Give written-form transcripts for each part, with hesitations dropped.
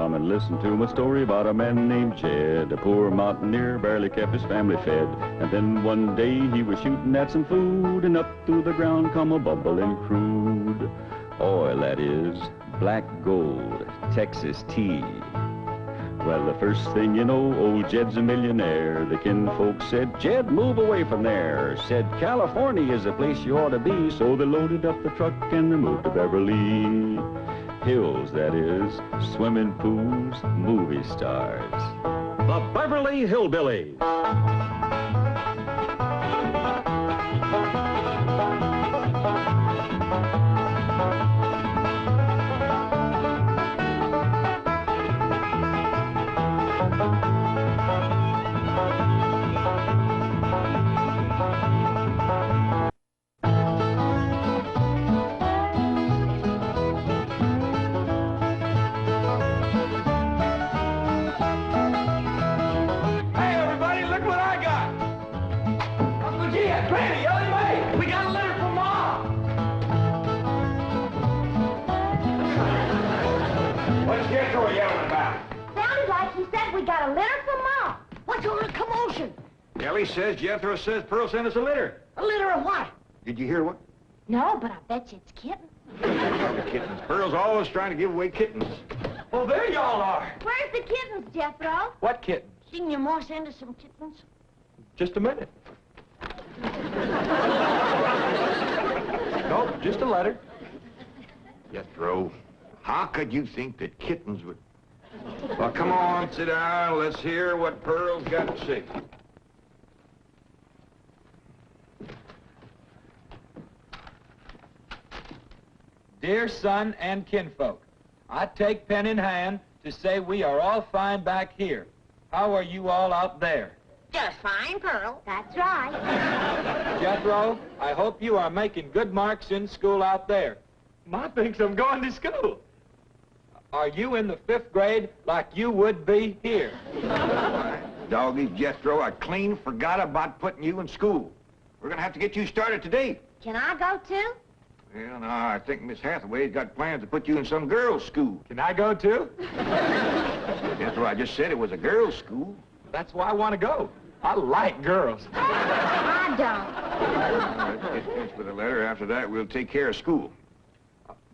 Come and listen to my story about a man named Jed. A poor mountaineer, barely kept his family fed. And then one day he was shooting at some food, and up through the ground come a bubbling crude oil, that is, black gold, Texas tea. Well, the first thing you know, old Jed's a millionaire. The kinfolk said, Jed, move away from there. Said, California is the place you ought to be. So they loaded up the truck and they moved to Beverly Hills, that is, swimming pools, movie stars. The Beverly Hillbillies. Ellie says, Jethro says, Pearl sent us a litter. A litter of what? Did you hear what? No, but I bet you it's kittens. Kittens. Pearl's always trying to give away kittens. Oh, there y'all are. Where's the kittens, Jethro? What kittens? Didn't your ma send us some kittens? Just a minute. Nope, just a letter. Jethro, how could you think that kittens would... Well, come on, sit down. Let's hear what Pearl's got to say. Dear son and kinfolk, I take pen in hand to say we are all fine back here. How are you all out there? Just fine, Pearl. That's right. Jethro, I hope you are making good marks in school out there. Ma thinks I'm going to school. Are you in the 5th grade like you would be here? Doggy, Jethro, I clean forgot about putting you in school. We're going to have to get you started today. Can I go too? Well, no, I think Miss Hathaway's got plans to put you in some girls' school. Can I go too? Jethro, I just said it was a girls' school. That's why I want to go. I like girls. I don't. Let's get finished with the letter. After that, we'll take care of school.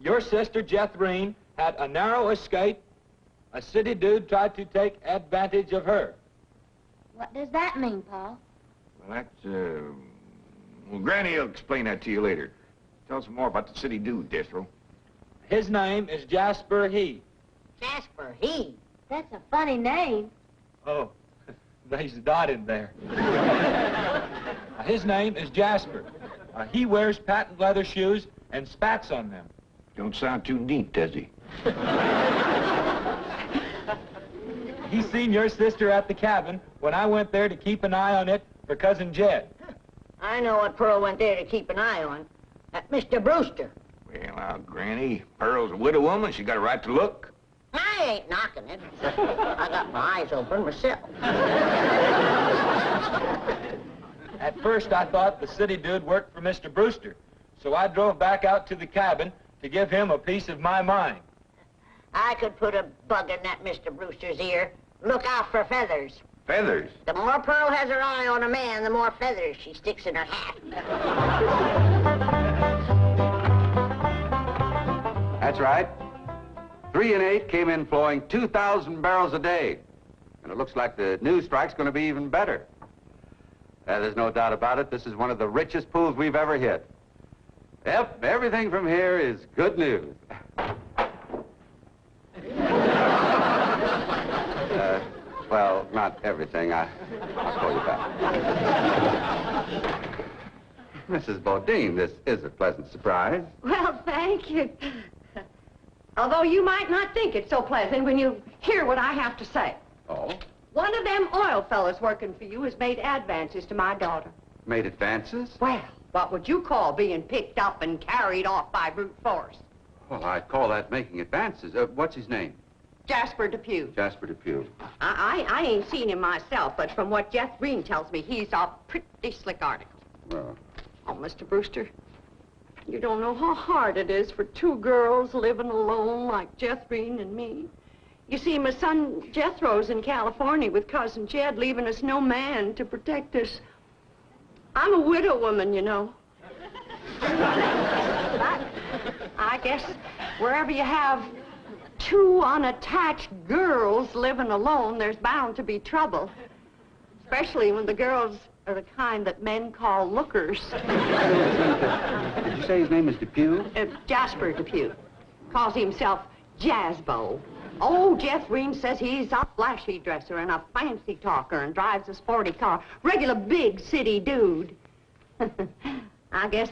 Your sister, Jethreen, had a narrow escape. A city dude tried to take advantage of her. What does that mean, Paul? Well, that's, well, Granny will explain that to you later. Tell us more about the city dude, Jethro. His name is Jasper He. Jasper He? That's a funny name. Oh, there's a dot in there. His name is Jasper. He wears patent leather shoes and spats on them. Don't sound too neat, does he? He seen your sister at the cabin when I went there to keep an eye on it for Cousin Jed. I know what Pearl went there to keep an eye on. Mr. Brewster. Well, now, Granny, Pearl's a widow woman. She got a right to look. I ain't knocking it. I got my eyes open myself. At first, I thought the city dude worked for Mr. Brewster, so I drove back out to the cabin to give him a piece of my mind. I could put a bug in that Mr. Brewster's ear. Look out for feathers. Feathers? The more Pearl has her eye on a man, the more feathers she sticks in her hat. That's right. 3 and 8 came in flowing 2,000 barrels a day. And it looks like the new strike's going to be even better. There's no doubt about it. This is one of the richest pools we've ever hit. Yep, everything from here is good news. Well, not everything. I'll call you back. Mrs. Bodine, this is a pleasant surprise. Well, thank you. Although you might not think it's so pleasant when you hear what I have to say. Oh? One of them oil fellas working for you has made advances to my daughter. Made advances? Well, what would you call being picked up and carried off by brute force? Well, I'd call that making advances. What's his name? Jasper Depew. Jasper Depew. I ain't seen him myself, but from what Jeff Green tells me, he's a pretty slick article. Well. Oh, Mr. Brewster, you don't know how hard it is for 2 girls living alone like Jeff Green and me. You see, my son Jethro's in California with Cousin Jed, leaving us no man to protect us. I'm a widow woman, you know. But I guess wherever you have two unattached girls living alone, there's bound to be trouble. Especially when the girls are the kind that men call lookers. Did you say his name is Depew? Jasper Depew. Calls himself Jazzbo. Oh, Jethro says he's a flashy dresser and a fancy talker and drives a sporty car. Regular big city dude. I guess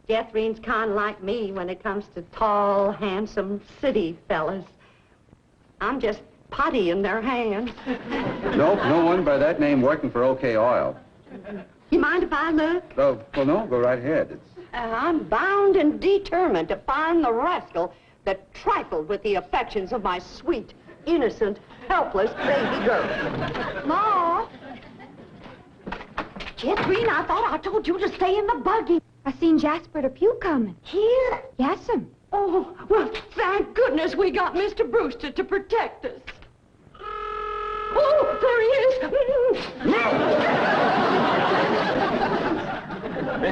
Jethro's kind of like me when it comes to tall, handsome city fellas. I'm just putty in their hands. Nope, no one by that name working for OK Oil. You mind if I look? Oh, well, no, go right ahead. I'm bound and determined to find the rascal that trifled with the affections of my sweet, innocent, helpless baby girl. Ma! Jethro, I thought I told you to stay in the buggy. I seen Jasper Depew coming. Here? Yes'm. Oh, well, thank goodness we got Mr. Brewster to protect us. Oh, there he is.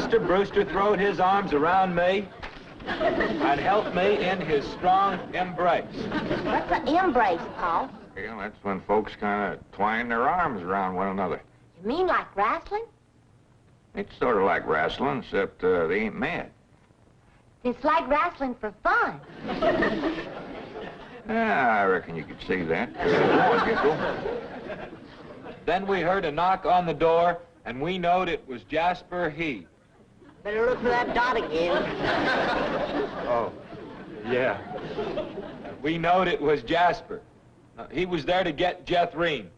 Mr. Brewster throwed his arms around me and helped me in his strong embrace. What's an embrace, Paul? Well, that's when folks kind of twine their arms around one another. You mean like wrestling? It's sort of like wrestling, except they ain't mad. It's like wrestling for fun. Yeah, I reckon you could see that. Go on, Jethro. Then we heard a knock on the door, and we knowed it was Jasper He. Better look for that dot again. Oh, yeah. We knowed it was Jasper. He was there to get Jethrine.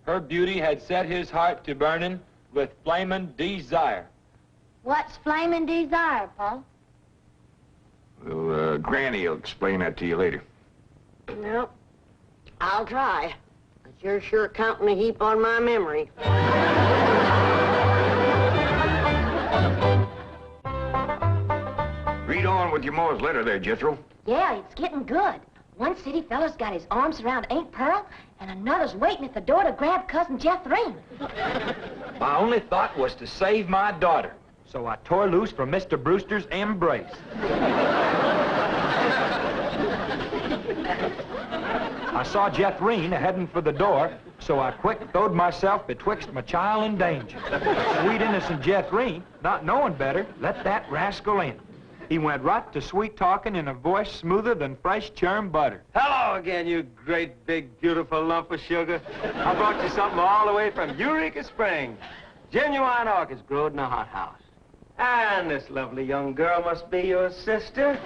Her beauty had set his heart to burning with flamin' desire. What's flaming desire, Paul? Well, Granny will explain that to you later. Well, I'll try. But you're sure counting a heap on my memory. Read on with your Mo's letter there, Jethro. Yeah, it's getting good. One city fella's got his arms around Aunt Pearl, and another's waiting at the door to grab Cousin Jethrine. My only thought was to save my daughter, so I tore loose from Mr. Brewster's embrace. I saw Jethrine heading for the door, so I quick throwed myself betwixt my child and danger. Sweet innocent Jethrine, not knowing better, let that rascal in. He went right to sweet-talking in a voice smoother than fresh churned butter. Hello again, you great, big, beautiful lump of sugar. I brought you something all the way from Eureka Springs. Genuine orchids growed in a hothouse. And this lovely young girl must be your sister.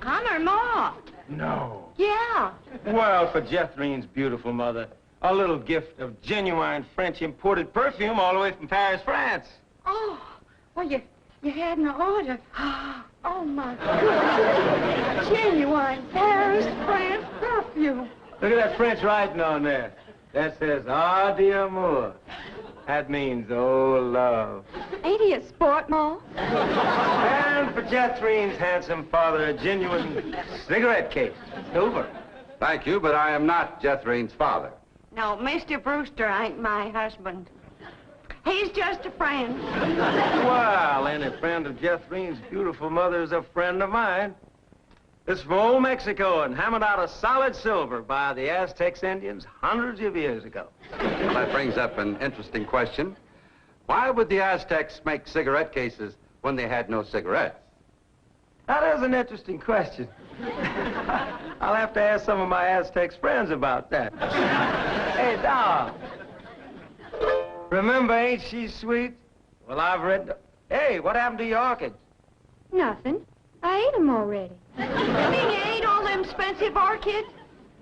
I'm her ma. No. Yeah. Well, for Jethrine's beautiful mother, a little gift of genuine French imported perfume all the way from Paris, France. Oh, well, you had an order. Oh, my goodness. Genuine Paris, France perfume. Look at that French writing on there. That says, "Ah, d'amour." That means, oh, love. Ain't he a sport, Ma? And for Jethrine's handsome father, a genuine cigarette case. Silver. Thank you, but I am not Jethrine's father. No, Mr. Brewster ain't my husband. He's just a friend. Well, any friend of Jethrine's beautiful mother is a friend of mine. This is from old Mexico and hammered out of solid silver by the Aztecs Indians hundreds of years ago. Well, that brings up an interesting question. Why would the Aztecs make cigarette cases when they had no cigarettes? That is an interesting question. I'll have to ask some of my Aztecs friends about that. Hey, Doc. Remember, ain't she sweet? Well, I've read... Hey, what happened to your orchids? Nothing. I ate 'em already. You mean you ate all them expensive orchids?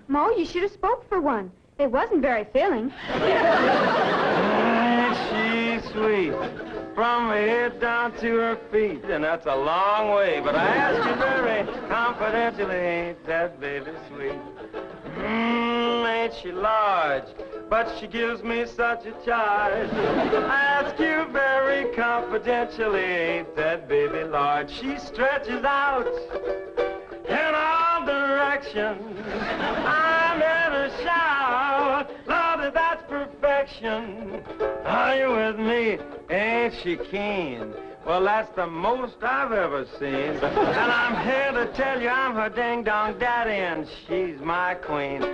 Ma, you should have spoke for one. It wasn't very filling. Ain't she sweet? From her head down to her feet, and that's a long way. But I ask you very confidentially, ain't that baby sweet? Ain't she large? But she gives me such a charge. I ask you very confidentially, ain't that baby large? She stretches out in all directions. I'm a shout. Lord, that's perfection. Are you with me? Ain't she keen? Well, that's the most I've ever seen. And I'm here to tell you I'm her ding-dong daddy, and she's my queen.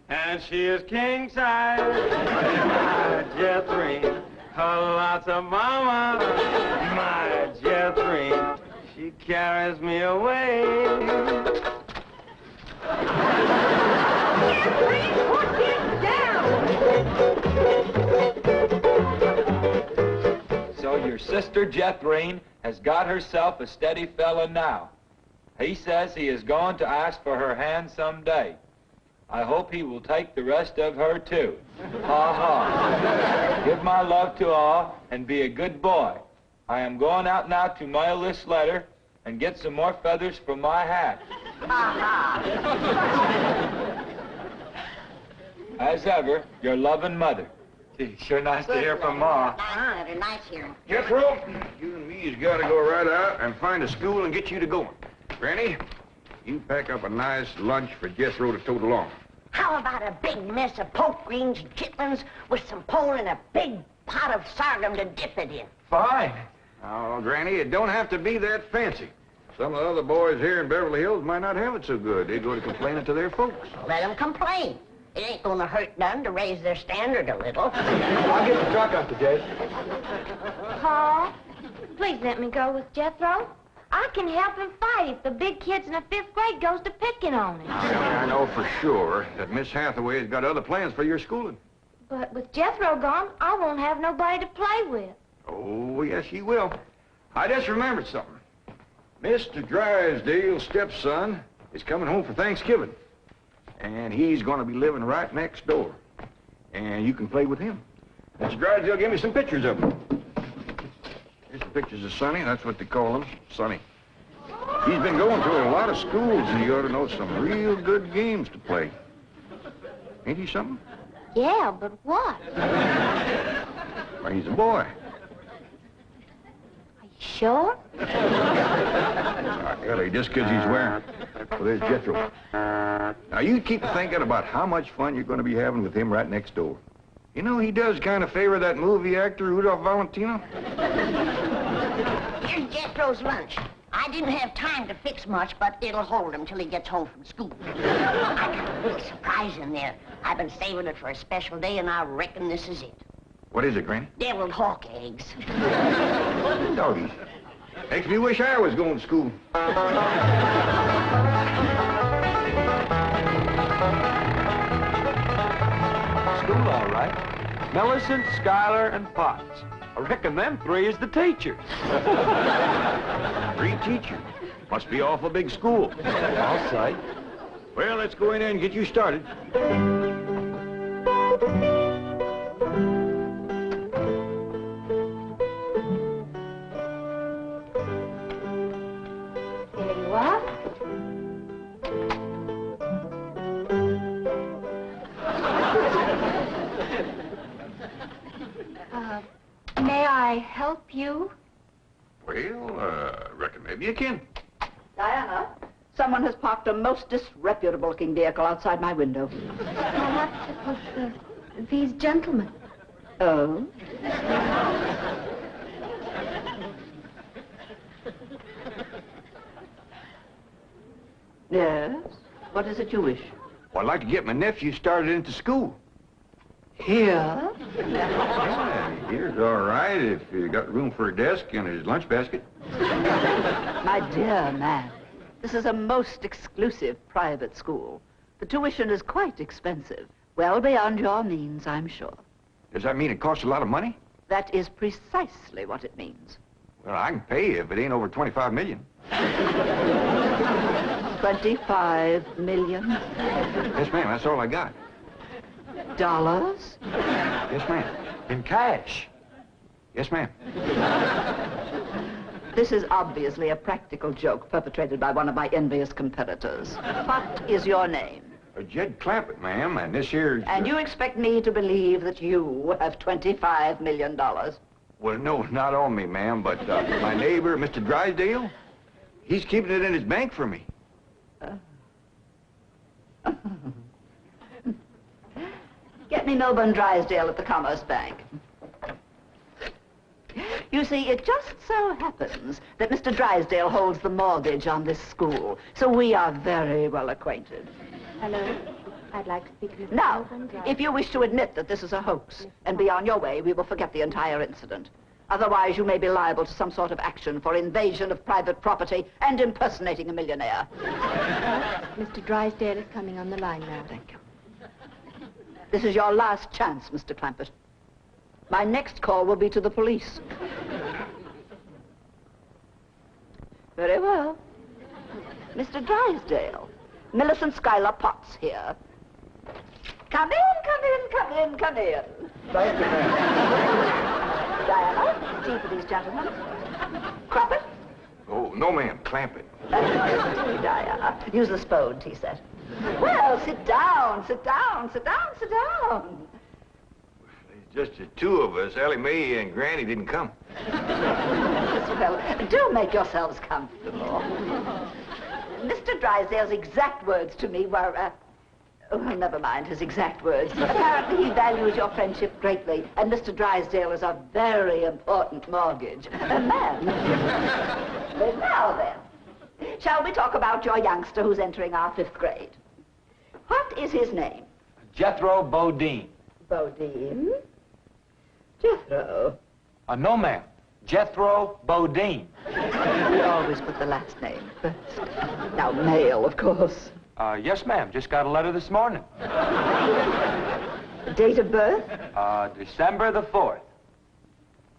And she is king-size, my Jethrine. Lots of mama, my Jethrine. She carries me away. Put him down! So your sister Jethrine has got herself a steady fella now. He says he is going to ask for her hand someday. I hope he will take the rest of her, too. Ha ha. Give my love to all and be a good boy. I am going out now to mail this letter and get some more feathers for my hat. As ever, your loving mother. Gee, sure nice to hear from Ma. They're nice here. Jethro, you and me's got to go right out and find a school and get you to going. Granny, you pack up a nice lunch for Jethro to tote along. How about a big mess of poke greens and chitlins with some pole and a big pot of sorghum to dip it in? Fine. Oh, Granny, it don't have to be that fancy. Some of the other boys here in Beverly Hills might not have it so good. They go to complaining to their folks. Let them complain. It ain't gonna hurt none to raise their standard a little. I'll get the truck up to Jed. Paul, please let me go with Jethro. I can help him fight if the big kids in the 5th grade goes to picking on him. I know for sure that Miss Hathaway's got other plans for your schooling. But with Jethro gone, I won't have nobody to play with. Oh, yes, you will. I just remembered something. Mr. Drysdale's stepson is coming home for Thanksgiving. And he's going to be living right next door. And you can play with him. Mr. Drysdale gave me some pictures of him. Here's some pictures of Sonny. That's what they call him, Sonny. He's been going through a lot of schools, and you ought to know some real good games to play. Ain't he something? Yeah, but what? Well, he's a boy. Are you sure? Ellie, just because he's wearing... Well, there's Jethro. Now, you keep thinking about how much fun you're going to be having with him right next door. You know, he does kind of favor that movie actor, Rudolph Valentino. Here's Jethro's lunch. I didn't have time to fix much, but it'll hold him till he gets home from school. I got a little surprise in there. I've been saving it for a special day, and I reckon this is it. What is it, Granny? Deviled hawk eggs. Doggies. Makes me wish I was going to school. School, all right. Millicent, Schuyler, and Potts. I reckon them 3 is the teachers. 3 teachers. Must be awful big school. I'll say. Well, let's go in there and get you started. There you are. May I help you? Well, reckon maybe you can. Diana, someone has parked a most disreputable-looking vehicle outside my window. Perhaps it was these gentlemen. Oh? Yes? What is it you wish? Well, I'd like to get my nephew started into school. Here? Yeah, here's all right if you got room for a desk and his lunch basket. My dear man, this is a most exclusive private school. The tuition is quite expensive. Well beyond your means, I'm sure. Does that mean it costs a lot of money? That is precisely what it means. Well, I can pay if it ain't over 25 million. 25 million? Yes, ma'am, that's all I got. Dollars? Yes, ma'am. In cash. Yes, ma'am. This is obviously a practical joke perpetrated by one of my envious competitors. What is your name? Jed Clampett, ma'am, and this here's... And you expect me to believe that you have $25 million? Well, no, not on me, ma'am, but my neighbor, Mr. Drysdale, he's keeping it in his bank for me. me Milburn Drysdale at the Commerce Bank. You see, it just so happens that Mr. Drysdale holds the mortgage on this school, so we are very well acquainted. Hello. I'd like to speak to Mr. Now, Milburn Drysdale. if you wish to admit that this is a hoax and be on your way, we will forget the entire incident. Otherwise, you may be liable to some sort of action for invasion of private property and impersonating a millionaire. Mr. Drysdale is coming on the line now. Thank you. This is your last chance, Mr. Clampett. My next call will be to the police. Very well. Mr. Drysdale, Millicent Schuyler-Potts here. Come in, come in, come in, come in. Thank you, ma'am. Diana, tea for these gentlemen. Crumpet? Oh, no, ma'am. Clampett. Diana, use the Spode tea set. Well, sit down, sit down, sit down, sit down. Just the two of us. Ellie Mae and Granny didn't come. Well, do make yourselves comfortable. Mr. Drysdale's exact words to me were, oh, never mind his exact words. Apparently he values your friendship greatly, and Mr. Drysdale is a very important mortgage man. But now then, shall we talk about your youngster who's entering our 5th grade? What is his name? Jethro Bodine. Bodine? Jethro. No, ma'am. Jethro Bodine. We always put the last name first. Now, male, of course. Yes, ma'am. Just got a letter this morning. Date of birth? December the 4th.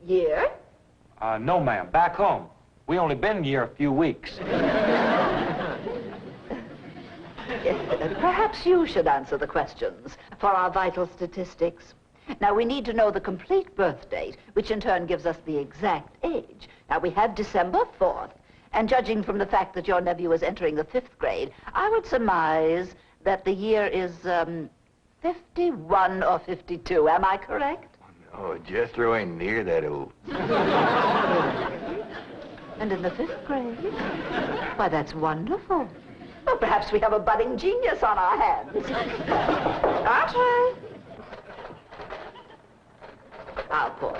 Year? No, ma'am. Back home. We only been here a few weeks. Perhaps you should answer the questions for our vital statistics. Now, we need to know the complete birth date, which in turn gives us the exact age. Now, we have December 4th, and judging from the fact that your nephew is entering the 5th grade, I would surmise that the year is, 51 or 52. Am I correct? Oh, Jethro ain't near that old. And in the 5th grade? Why, that's wonderful. Well, perhaps we have a budding genius on our hands. Entree. How poor.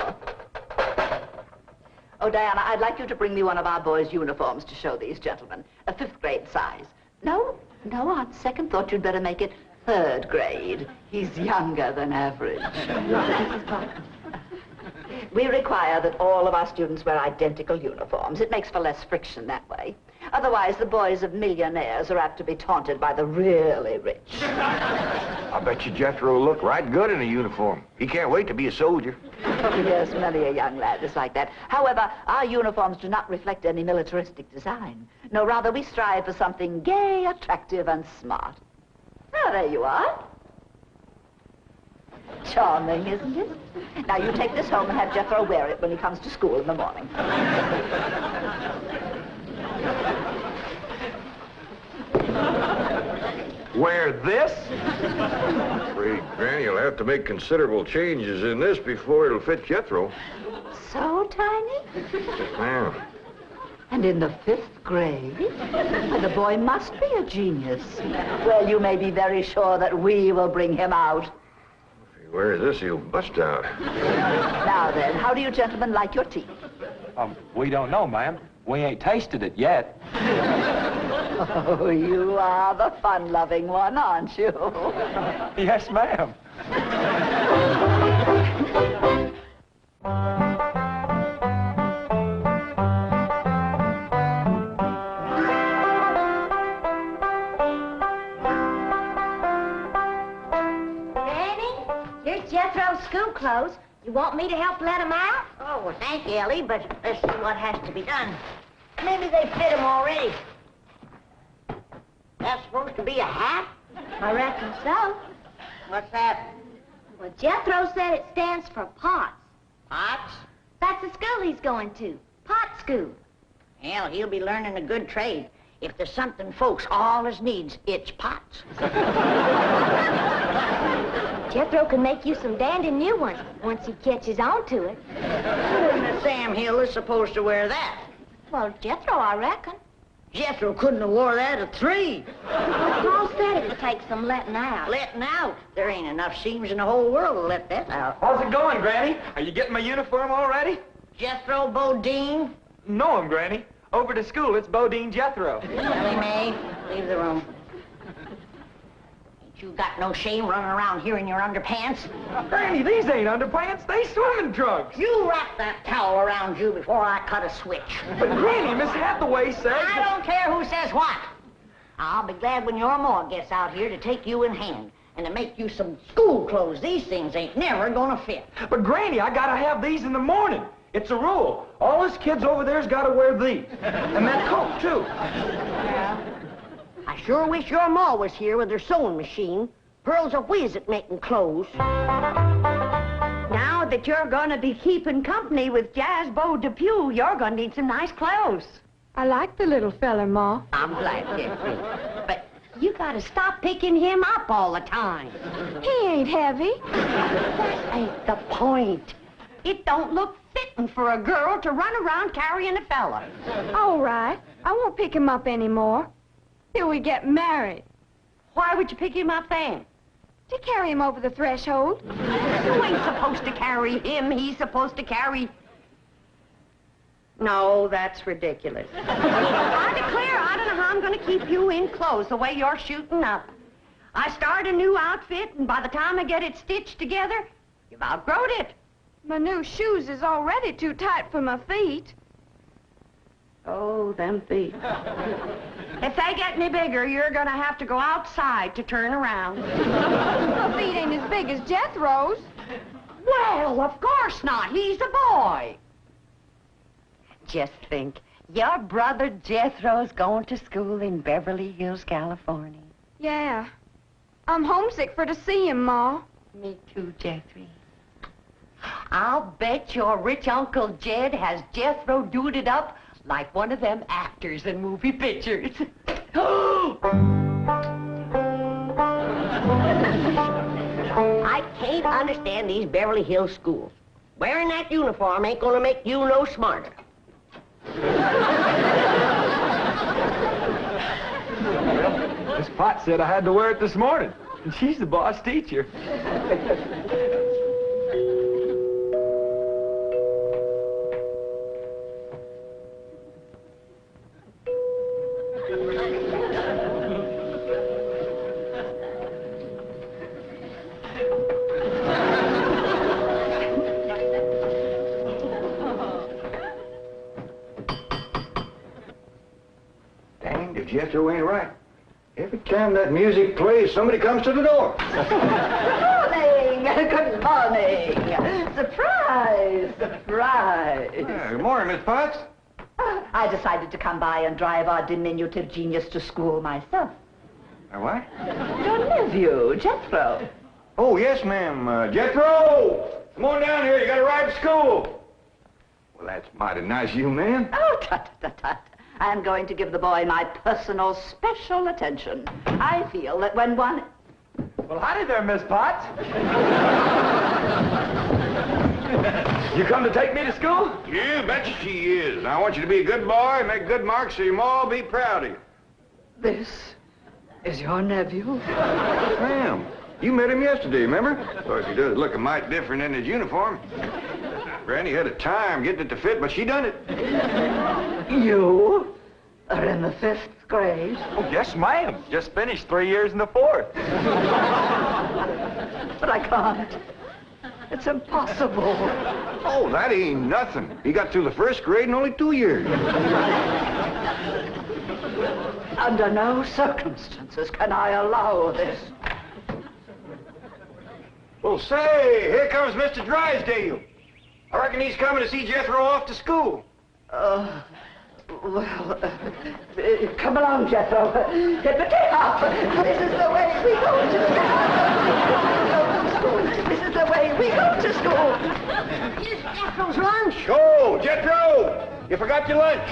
Oh, Diana, I'd like you to bring me one of our boys' uniforms to show these gentlemen. A 5th grade size. No, on second thought, you'd better make it 3rd grade. He's younger than average. We require that all of our students wear identical uniforms. It makes for less friction that way. Otherwise, the boys of millionaires are apt to be taunted by the really rich. I bet you Jethro will look right good in a uniform. He can't wait to be a soldier. Oh, yes, many a young lad is like that. However, our uniforms do not reflect any militaristic design. No, rather, we strive for something gay, attractive, and smart. Oh, there you are. Charming, isn't it? Now, you take this home and have Jethro wear it when he comes to school in the morning. Wear this? I'm afraid Granny will have to make considerable changes in this before it'll fit Jethro. So tiny? Yes, ma'am. And in the 5th grade? Well, the boy must be a genius. Well, you may be very sure that we will bring him out. If he wears this, he'll bust out. Now then, how do you gentlemen like your tea? We don't know, ma'am. We ain't tasted it yet. Oh, you are the fun-loving one, aren't you? Yes, ma'am. Granny, here's Jethro's school clothes. You want me to help let him out? Oh, well, thank you, Ellie, but let's see what has to be done. Maybe they fit him already. That's supposed to be a hat? I reckon so. What's that? Well, Jethro said it stands for Potts. Potts? That's the school he's going to. Pot school. Hell, he'll be learning a good trade. If there's something folks always needs, it's pots. Jethro can make you some dandy new ones once he catches on to it. Who in the Sam Hill is supposed to wear that? Well, Jethro, I reckon. Jethro couldn't have wore that at 3. Paul said it would take some letting out. Letting out? There ain't enough seams in the whole world to let that out. How's it going, Granny? Are you getting my uniform all ready? Jethro Bodine? No, Granny. Over to school, it's Bodine Jethro. Ellie Mae, leave the room. Ain't you got no shame running around here in your underpants? Granny, these ain't underpants. They swimming trunks. You wrap that towel around you before I cut a switch. But Granny, Miss Hathaway says... I don't care who says what. I'll be glad when your ma gets out here to take you in hand and to make you some school clothes. These things ain't never gonna fit. But Granny, I gotta have these in the morning. It's a rule. All us kids over there's gotta wear these. And that coat, too. Yeah. I sure wish your ma was here with her sewing machine. Pearl's a whiz at making clothes. Now that you're gonna be keeping company with Jazzbo Depew, you're gonna need some nice clothes. I like the little fella, Ma. I'm glad, Jeffrey. But you gotta stop picking him up all the time. He ain't heavy. That ain't the point. It don't look fitting for a girl to run around carrying a fella. All right. I won't pick him up anymore. Till we get married. Why would you pick him up then? To carry him over the threshold. You ain't supposed to carry him. He's supposed to carry... No, that's ridiculous. I declare, I don't know how I'm going to keep you in clothes the way you're shooting up. I start a new outfit, and by the time I get it stitched together, you've outgrown it. My new shoes is already too tight for my feet. Oh, them feet. If they get any bigger, you're going to have to go outside to turn around. My feet ain't as big as Jethro's. Well, of course not. He's a boy. Just think, your brother Jethro's going to school in Beverly Hills, California. Yeah. I'm homesick for to see him, Ma. Me too, Jeffrey. I'll bet your rich Uncle Jed has Jethro duded up like one of them actors in movie pictures. I can't understand these Beverly Hills schools. Wearing that uniform ain't gonna make you no smarter. Miss Potts said I had to wear it this morning. And she's the boss teacher. Danged if Jethro ain't right. Every time that music plays, somebody comes to the door. Good morning. Surprise! Surprise! Good morning, Miss Potts. I decided to come by and drive our diminutive genius to school myself. What? Your nephew, Jethro. Oh, yes, ma'am. Jethro! Come on down here. You got to ride to school. Well, that's mighty nice of you, ma'am. Oh, tut. I'm going to give the boy my personal special attention. I feel that when one... Well, howdy there, Miss Potts. You come to take me to school? You betcha she is. And I want you to be a good boy and make good marks so your ma will be proud of you. This is your nephew? Ma'am, you met him yesterday, remember? Of course, he does look a mite different in his uniform. Granny had a time getting it to fit, but she done it. You are in the 5th grade? Oh, yes, ma'am. Just finished 3 years in the 4th. But I can't. It's impossible. Oh, that ain't nothing. He got through the 1st grade in only 2 years. Under no circumstances can I allow this. Well, say, here comes Mr. Drysdale. I reckon he's coming to see Jethro off to school. Come along, Jethro. Get the tape off. This is the way we go to school. This is the way we go to school. Here's Jethro's lunch. Oh, Jethro! You forgot your lunch.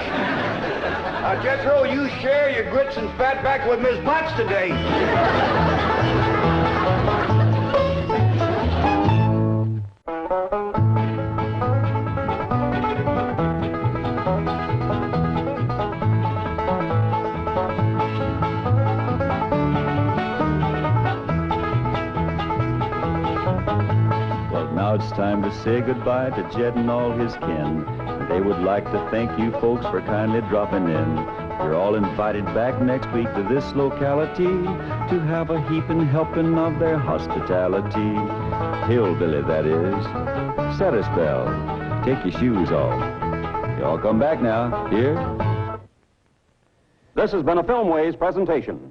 Jethro, you share your grits and fat back with Miss Potts today. Now it's time to say goodbye to Jed and all his kin. They would like to thank you folks for kindly dropping in. You're all invited back next week to this locality to have a heaping helping of their hospitality. Hillbilly, that is. Set a spell. Take your shoes off. You all come back now. Here. This has been a Filmways presentation.